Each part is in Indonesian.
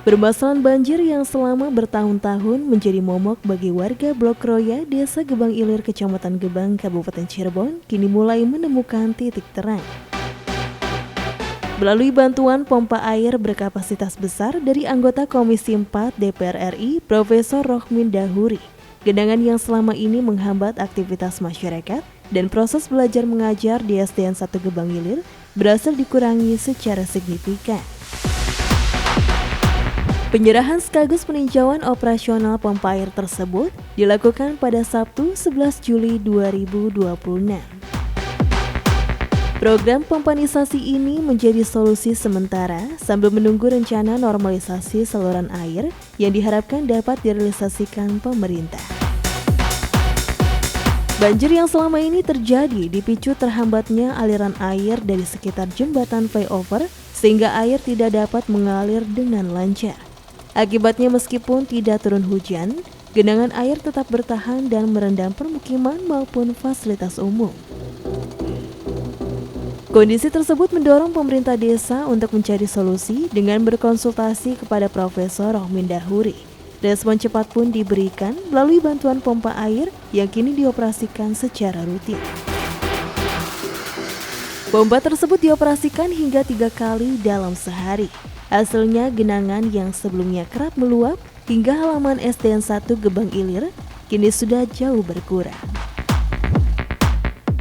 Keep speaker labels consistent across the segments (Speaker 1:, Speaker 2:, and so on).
Speaker 1: Permasalahan banjir yang selama bertahun-tahun menjadi momok bagi warga Blok Roya, Desa Gebang Ilir, Kecamatan Gebang, Kabupaten Cirebon, kini mulai menemukan titik terang. Melalui bantuan pompa air berkapasitas besar dari anggota Komisi 4 DPR RI, Profesor Rohmin Dahuri, genangan yang selama ini menghambat aktivitas masyarakat dan proses belajar mengajar di SDN 1 Gebang Ilir berhasil dikurangi secara signifikan. Penyerahan sekaligus peninjauan operasional pompa air tersebut dilakukan pada Sabtu 11 Juli 2026. Program pompanisasi ini menjadi solusi sementara sambil menunggu rencana normalisasi saluran air yang diharapkan dapat direalisasikan pemerintah. Banjir yang selama ini terjadi dipicu terhambatnya aliran air dari sekitar jembatan flyover sehingga air tidak dapat mengalir dengan lancar. Akibatnya meskipun tidak turun hujan, genangan air tetap bertahan dan merendam permukiman maupun fasilitas umum. Kondisi tersebut mendorong pemerintah desa untuk mencari solusi dengan berkonsultasi kepada Profesor Rohmin Dahuri. Respon cepat pun diberikan melalui bantuan pompa air yang kini dioperasikan secara rutin. Pompa tersebut dioperasikan hingga 3 kali dalam sehari. Hasilnya genangan yang sebelumnya kerap meluap hingga halaman SDN 1 Gebang Ilir kini sudah jauh berkurang.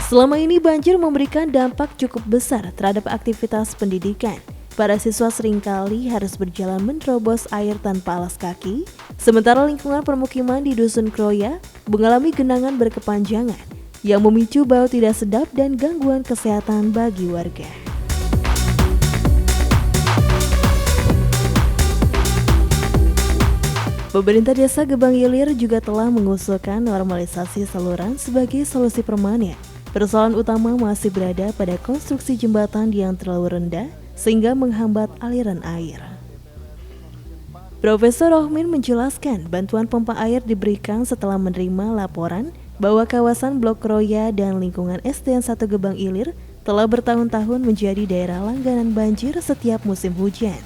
Speaker 1: Selama ini banjir memberikan dampak cukup besar terhadap aktivitas pendidikan. Para siswa seringkali harus berjalan menerobos air tanpa alas kaki, sementara lingkungan permukiman di Dusun Kroya mengalami genangan berkepanjangan yang memicu bau tidak sedap dan gangguan kesehatan bagi warga. Pemerintah Desa Gebang Ilir juga telah mengusulkan normalisasi saluran sebagai solusi permanen. Persoalan utama masih berada pada konstruksi jembatan yang terlalu rendah sehingga menghambat aliran air. Profesor Rohmin menjelaskan bantuan pompa air diberikan setelah menerima laporan bahwa kawasan Blok Roya dan lingkungan SDN 1 Gebang Ilir telah bertahun-tahun menjadi daerah langganan banjir setiap musim hujan.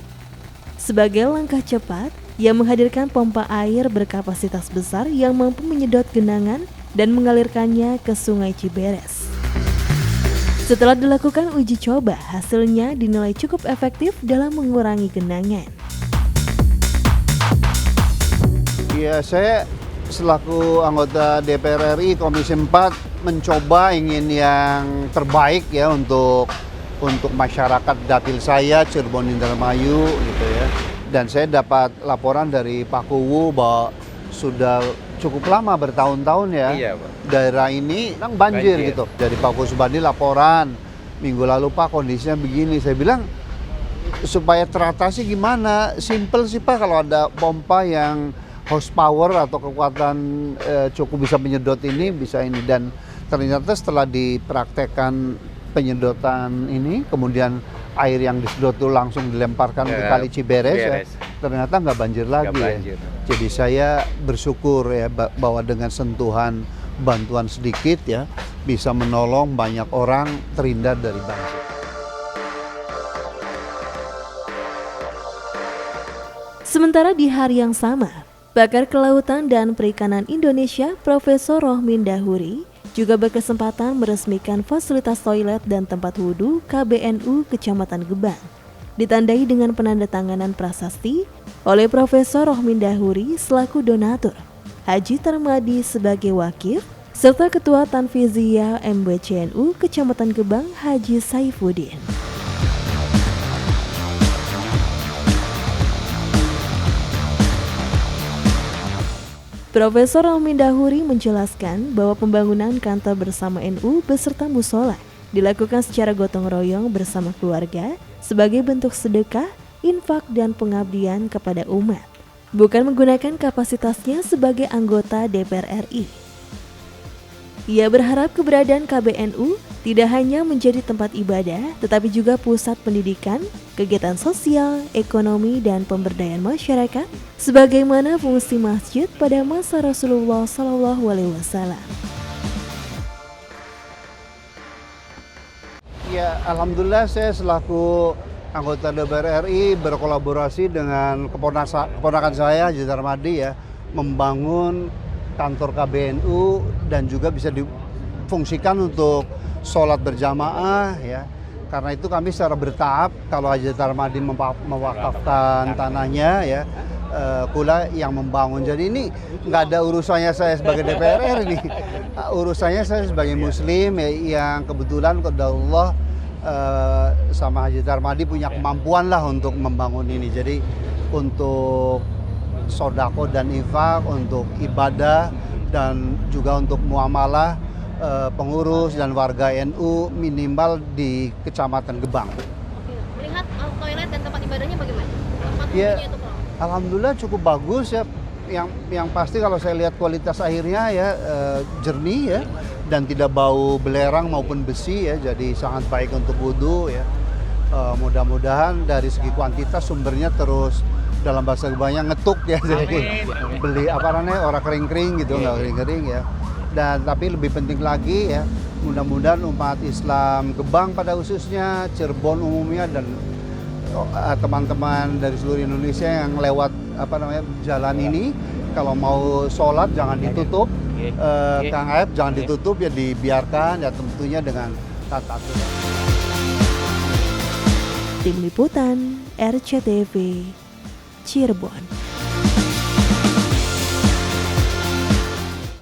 Speaker 1: Sebagai langkah cepat, ia menghadirkan pompa air berkapasitas besar yang mampu menyedot genangan dan mengalirkannya ke Sungai Ciberes. Setelah dilakukan uji coba, hasilnya dinilai cukup efektif dalam mengurangi genangan.
Speaker 2: Ya, saya selaku anggota DPR RI Komisi 4 mencoba ingin yang terbaik ya untuk masyarakat dapil saya Cirebon Indramayu gitu ya. Dan saya dapat laporan dari Pak Kuwu bahwa sudah cukup lama bertahun-tahun ya,
Speaker 3: iya, Pak,
Speaker 2: daerah ini banjir gitu. Dari Pak Kuwu Subandi laporan minggu lalu, Pak kondisinya begini. Saya bilang supaya teratasi gimana? Simple sih Pak, kalau ada pompa yang horsepower atau kekuatan cukup bisa menyedot ini, bisa ini. Dan ternyata setelah dipraktekkan penyedotan ini, kemudian air yang disedot itu langsung dilemparkan ke Kali Ciberes ya, ternyata nggak banjir lagi. Ya. Jadi saya bersyukur ya bahwa dengan sentuhan bantuan sedikit ya bisa menolong banyak orang terhindar dari banjir.
Speaker 1: Sementara di hari yang sama, pakar kelautan dan perikanan Indonesia Profesor Rohmin Dahuri juga berkesempatan meresmikan fasilitas toilet dan tempat wudhu KBNU Kecamatan Gebang. Ditandai dengan penandatanganan prasasti oleh Profesor Rohmin Dahuri selaku donatur, Haji Tarmadi sebagai wakil, serta Ketua Tanfiziyah MBCNU Kecamatan Gebang Haji Saifuddin. Profesor Rohmin Dahuri menjelaskan bahwa pembangunan kantor bersama NU beserta musola dilakukan secara gotong royong bersama keluarga sebagai bentuk sedekah, infak dan pengabdian kepada umat, bukan menggunakan kapasitasnya sebagai anggota DPR RI. Ia berharap keberadaan KBNU tidak hanya menjadi tempat ibadah, tetapi juga pusat pendidikan, kegiatan sosial, ekonomi, dan pemberdayaan masyarakat, sebagaimana fungsi masjid pada masa Rasulullah SAW.
Speaker 2: Ya, alhamdulillah saya selaku anggota DPR RI berkolaborasi dengan keponakan saya, Haji Darmadi ya, membangun kantor KBNU dan juga bisa difungsikan untuk sholat berjamaah ya. Karena itu kami secara bertahap, kalau Haji Darmadi mewakafkan tanahnya ya, Kula yang membangun. Jadi ini nggak ada urusannya saya sebagai DPR ini, urusannya saya sebagai Muslim ya, yang kebetulan qadarullah sama Haji Darmadi punya kemampuan lah untuk membangun ini. Jadi untuk sodako dan infak, untuk ibadah dan juga untuk muamalah pengurus dan warga NU minimal di Kecamatan Gebang.
Speaker 3: Oke. Melihat toilet dan tempat ibadahnya bagaimana? Tempat
Speaker 2: Ya,
Speaker 3: umumnya itu, Prof.
Speaker 2: alhamdulillah cukup bagus ya. Yang pasti kalau saya lihat kualitas airnya ya jernih ya, dan tidak bau belerang maupun besi ya, jadi sangat baik untuk wudhu ya. Mudah-mudahan dari segi kuantitas sumbernya terus, dalam bahasa Gebangnya ngetuk ya, jadi beli apa namanya orang kering-kering gitu, nggak kering-kering ya. Dan tapi lebih penting lagi ya, mudah-mudahan umat Islam Gebang pada khususnya, Cirebon umumnya, dan teman-teman dari seluruh Indonesia yang lewat jalan ini, kalau mau sholat jangan ditutup, Kang Aep, jangan ditutup ya, dibiarkan ya, tentunya dengan tata tertib.
Speaker 1: Tim Liputan RCTV Cirebon.